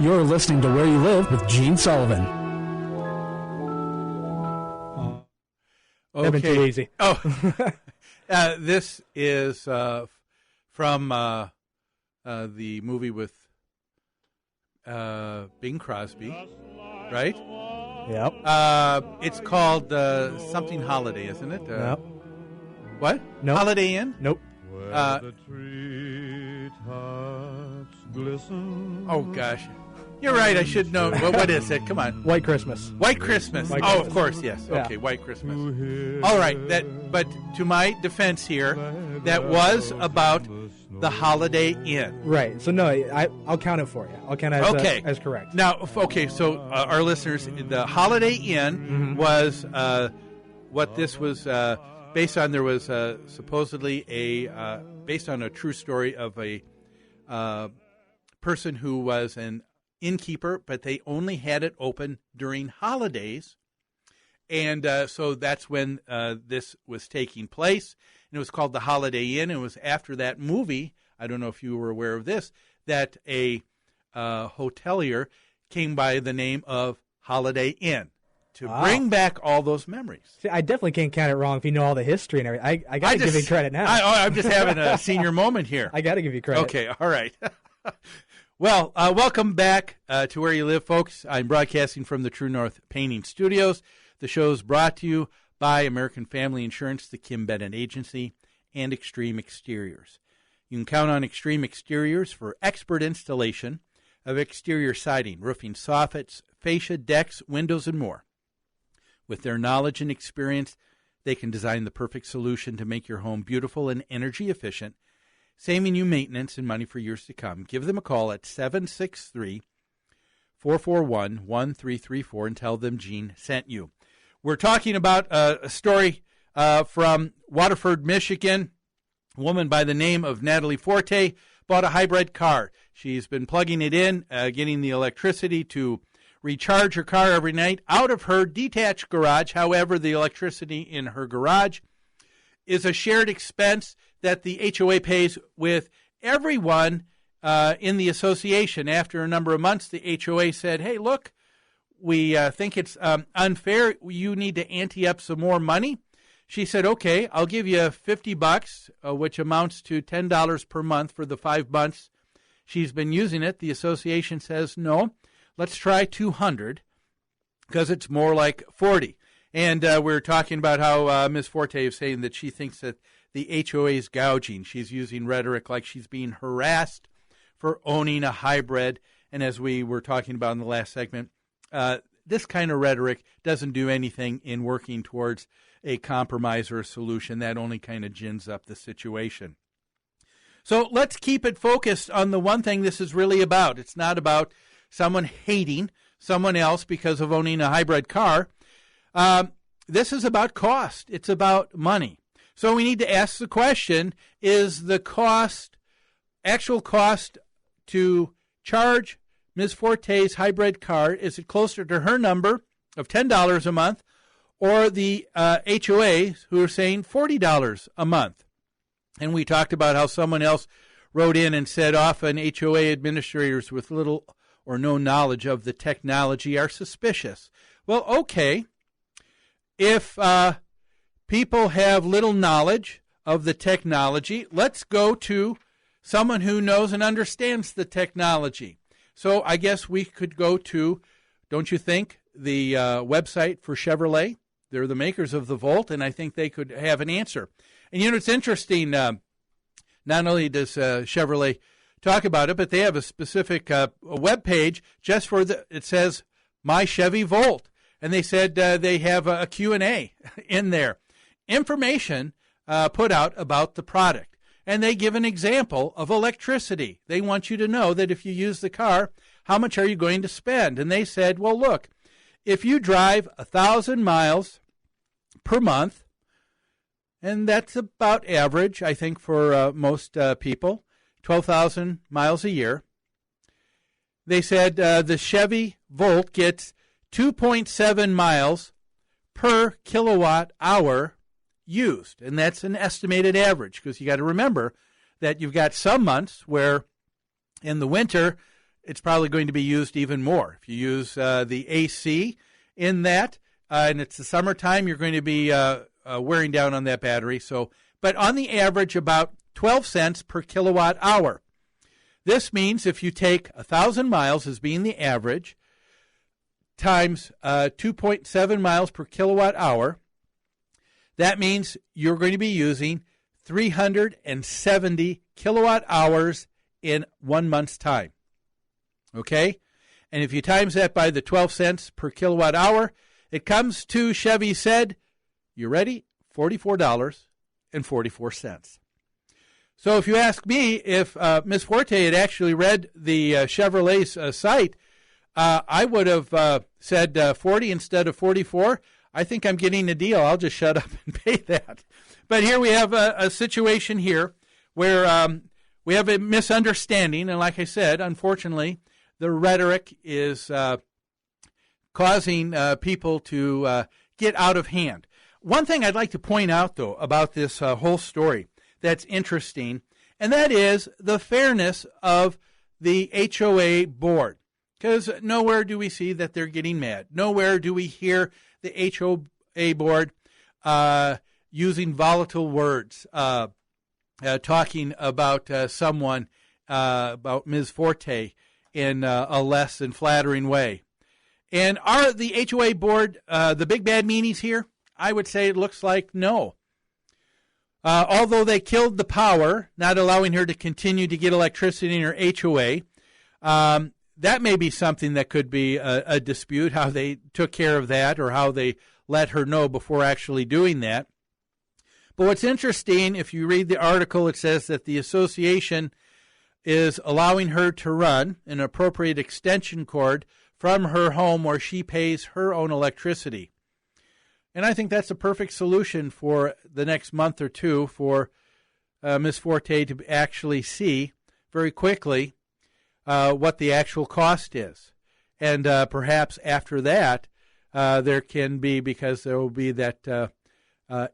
You're listening to Where You Live with Gene Sullivan. Okay. Too easy. Oh, this is from the movie with Bing Crosby, right? Yep. It's called something Holiday, isn't it? Yep. What? Nope. Holiday Inn? Nope. The treetops glisten. Oh, gosh. You're right. I should know. What is it? Come on. White Christmas. White Christmas. White Oh, Christmas. of course, yes. Yeah. Okay, White Christmas. All right. But to my defense here, that was about the Holiday Inn. Right. So, no, I'll count it for you. I'll count it as correct. Now, okay, so our listeners, the Holiday Inn was what this was based on. There was supposedly based on a true story of a person who was an innkeeper, but they only had it open during holidays. And so that's when this was taking place. And it was called the Holiday Inn. It was after that movie, I don't know if you were aware of this, that a hotelier came by the name of Holiday Inn to bring back all those memories. See, I definitely can't count it wrong if you know all the history and everything. I got to give you credit now. I'm just having a senior moment here. I got to give you credit. Okay, all right. Well, welcome back to Where You Live, folks. I'm broadcasting from the True North Painting Studios. The show is brought to you by American Family Insurance, the Kim Bennett Agency, and Extreme Exteriors. You can count on Extreme Exteriors for expert installation of exterior siding, roofing soffits, fascia, decks, windows, and more. With their knowledge and experience, they can design the perfect solution to make your home beautiful and energy efficient, saving you maintenance and money for years to come. Give them a call at 763-441-1334 and tell them Gene sent you. We're talking about a story from Waterford, Michigan. A woman by the name of Natalie Forte bought a hybrid car. She's been plugging it in, getting the electricity to recharge her car every night out of her detached garage. However, the electricity in her garage is a shared expense that the HOA pays with everyone in the association. After a number of months, the HOA said, hey, look, we think it's unfair. You need to ante up some more money. She said, okay, I'll give you $50, which amounts to $10 per month for the 5 months she's been using it. The association says, no, let's try $200 because it's more like $40. And we're talking about how Ms. Forte is saying that she thinks that the HOA is gouging. She's using rhetoric like she's being harassed for owning a hybrid. And as we were talking about in the last segment, this kind of rhetoric doesn't do anything in working towards a compromise or a solution. That only kind of gins up the situation. So let's keep it focused on the one thing this is really about. It's not about someone hating someone else because of owning a hybrid car. This is about cost. It's about money. So we need to ask the question, is the actual cost to charge Ms. Forte's hybrid car, is it closer to her number of $10 a month or the HOAs who are saying $40 a month? And we talked about how someone else wrote in and said often HOA administrators with little or no knowledge of the technology are suspicious. Well, okay. If people have little knowledge of the technology, let's go to someone who knows and understands the technology. So I guess we could go to, don't you think, the website for Chevrolet? They're the makers of the Volt, and I think they could have an answer. And you know, it's interesting, not only does Chevrolet talk about it, but they have a specific web page just for it says My Chevy Volt. And they said they have a Q&A in there. Information put out about the product. And they give an example of electricity. They want you to know that if you use the car, how much are you going to spend? And they said, well, look, if you drive 1,000 miles per month, and that's about average, I think, for most people, 12,000 miles a year, they said the Chevy Volt gets 2.7 miles per kilowatt hour used. And that's an estimated average because you got to remember that you've got some months where in the winter it's probably going to be used even more. If you use the AC in that, and it's the summertime, you're going to be wearing down on that battery. So, but on the average, about 12 cents per kilowatt hour. This means if you take 1,000 miles as being the average, times 2.7 miles per kilowatt hour, that means you're going to be using 370 kilowatt hours in 1 month's time. Okay? And if you times that by the 12 cents per kilowatt hour, it comes to, Chevy said, you ready? $44.44. So if you ask me if Ms. Forte had actually read the Chevrolet's site, I would have said 40 instead of 44. I think I'm getting a deal. I'll just shut up and pay that. But here we have a situation here where we have a misunderstanding. And like I said, unfortunately, the rhetoric is causing people to get out of hand. One thing I'd like to point out, though, about this whole story that's interesting, and that is the fairness of the HOA board. Because nowhere do we see that they're getting mad. Nowhere do we hear the HOA board using volatile words, talking about someone, about Ms. Forte, in a less than flattering way. And are the HOA board the big bad meanies here? I would say it looks like no. Although they killed the power, not allowing her to continue to get electricity in her HOA, that may be something that could be a dispute, how they took care of that or how they let her know before actually doing that. But what's interesting, if you read the article, it says that the association is allowing her to run an appropriate extension cord from her home where she pays her own electricity. And I think that's a perfect solution for the next month or two for Ms. Forte to actually see very quickly what the actual cost is. And perhaps after that, there can be, because there will be that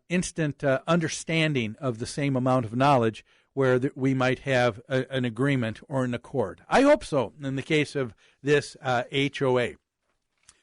instant understanding of the same amount of knowledge where we might have an agreement or an accord. I hope so in the case of this HOA.